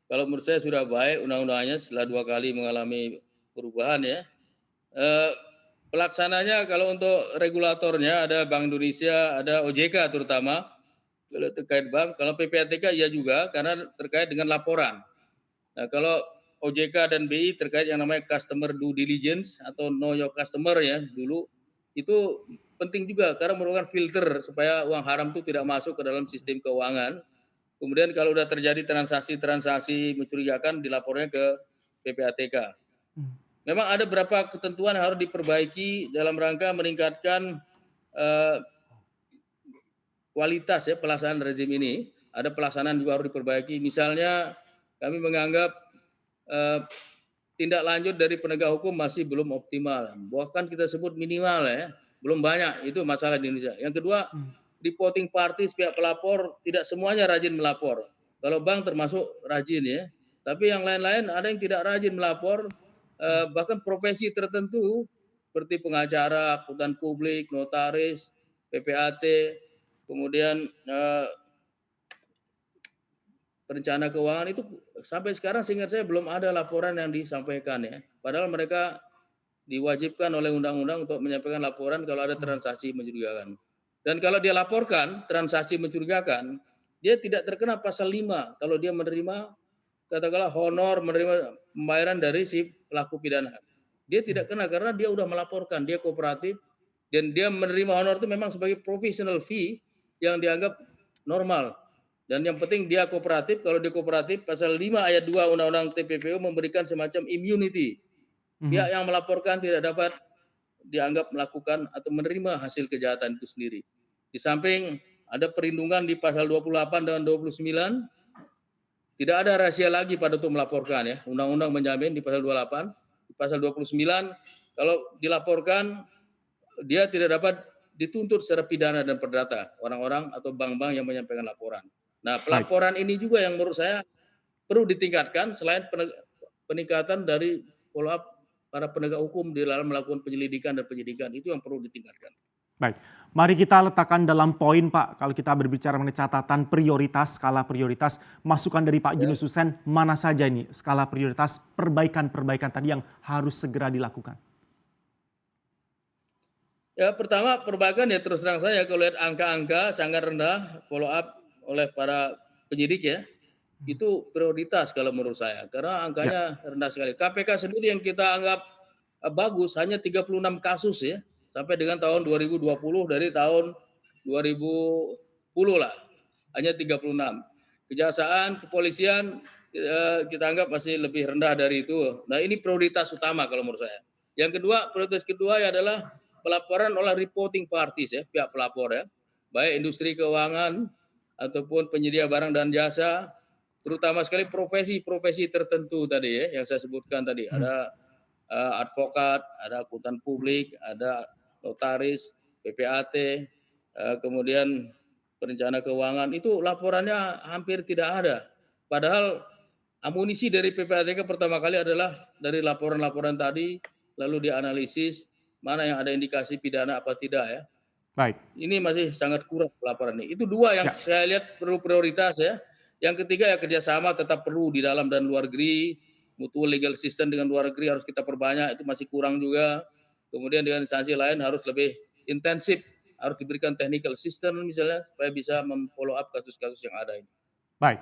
Kalau menurut saya sudah baik undang-undangnya setelah 2 kali mengalami perubahan ya. Eee, Pelaksananya kalau untuk regulatornya ada Bank Indonesia, ada OJK terutama, kalau terkait bank, kalau PPATK iya juga karena terkait dengan laporan. Nah, kalau OJK dan BI terkait yang namanya customer due diligence atau know your customer ya dulu, itu penting juga karena merupakan filter supaya uang haram itu tidak masuk ke dalam sistem keuangan. Kemudian kalau sudah terjadi transaksi-transaksi mencurigakan dilapornya ke PPATK. Mmm, Memang ada beberapa ketentuan yang harus diperbaiki dalam rangka meningkatkan, eee, kualitas ya pelaksanaan rezim ini. Ada pelaksanaan juga harus diperbaiki. Misalnya kami menganggap, eee, tindak lanjut dari penegak hukum masih belum optimal, bahkan kita sebut minimal ya, belum banyak, itu masalah di Indonesia. Yang kedua, mmm, reporting parties pihak pelapor tidak semuanya rajin melapor. Kalau bank termasuk rajin ya, tapi yang lain-lain ada yang tidak rajin melapor, bahkan profesi tertentu seperti pengacara, akuntan publik, notaris, PPAT, kemudian, perencana keuangan itu sampai sekarang seingat saya belum ada laporan yang disampaikan ya. Padahal mereka diwajibkan oleh undang-undang untuk menyampaikan laporan kalau ada mmm, transaksi mencurigakan. Dan kalau dia laporkan transaksi mencurigakan, dia tidak terkena pasal 5 kalau dia menerima katakanlah honor, menerima pembayaran dari si pelaku pidana. Dia mmm, tidak kena karena dia sudah melaporkan, dia kooperatif dan dia menerima honor itu memang sebagai professional fee yang dianggap normal. Dan yang penting dia kooperatif, kalau dia kooperatif pasal 5 ayat 2 Undang-Undang TPPU memberikan semacam immunity. mhm. Pihak yang melaporkan tidak dapat dianggap melakukan atau menerima hasil kejahatan itu sendiri. Di samping ada perlindungan di pasal 28 dan 29, tidak ada rahasia lagi pada untuk melaporkan ya. Undang-undang menjamin di pasal 28, di pasal 29 kalau dilaporkan dia tidak dapat dituntut secara pidana dan perdata orang-orang atau bank-bank yang menyampaikan laporan. Nah, Baik. pelaporan ini juga yang menurut saya perlu ditingkatkan selain peningkatan dari follow up para penegak hukum di dalam melakukan penyelidikan dan penyidikan, itu yang perlu ditingkatkan. Baik, mari kita letakkan dalam poin Pak, kalau kita berbicara mengenai catatan prioritas, skala prioritas, masukan dari Pak Ya. Junus Husen, mana saja ini skala prioritas perbaikan-perbaikan tadi yang harus segera dilakukan? Ya, pertama perbaikan ya terus terang saya kalau lihat angka-angka sangat rendah follow up oleh para penyidik ya, Mhm. itu prioritas kalau menurut saya karena Ya, angkanya rendah sekali. KPK sendiri yang kita anggap, bagus hanya 36 kasus ya, sampai dengan tahun 2020 dari tahun 2010 lah, hanya 36. Kejaksaan, kepolisian, kita anggap masih lebih rendah dari itu. Nah ini prioritas utama kalau menurut saya. Yang kedua, prioritas kedua ya adalah pelaporan oleh reporting parties ya, pihak pelapor ya, baik industri keuangan ataupun penyedia barang dan jasa, terutama sekali profesi-profesi tertentu tadi ya, yang saya sebutkan tadi. mhm, Ada, advokat, ada akuntan publik, ada notaris, PPAT, kemudian perencana keuangan, itu laporannya hampir tidak ada. Padahal amunisi dari PPATK pertama kali adalah dari laporan-laporan tadi, lalu dianalisis, mana yang ada indikasi pidana apa tidak ya. baik. Ini masih sangat kurang laporan ini. Itu 2 yang Ya, saya lihat perlu prioritas ya. Yang ketiga ya kerjasama tetap perlu di dalam dan luar negeri, mutual legal system dengan luar negeri harus kita perbanyak, itu masih kurang juga. Kemudian dengan instansi lain harus lebih intensif, harus diberikan technical assistance misalnya supaya bisa mem-follow up kasus-kasus yang ada ini. baik.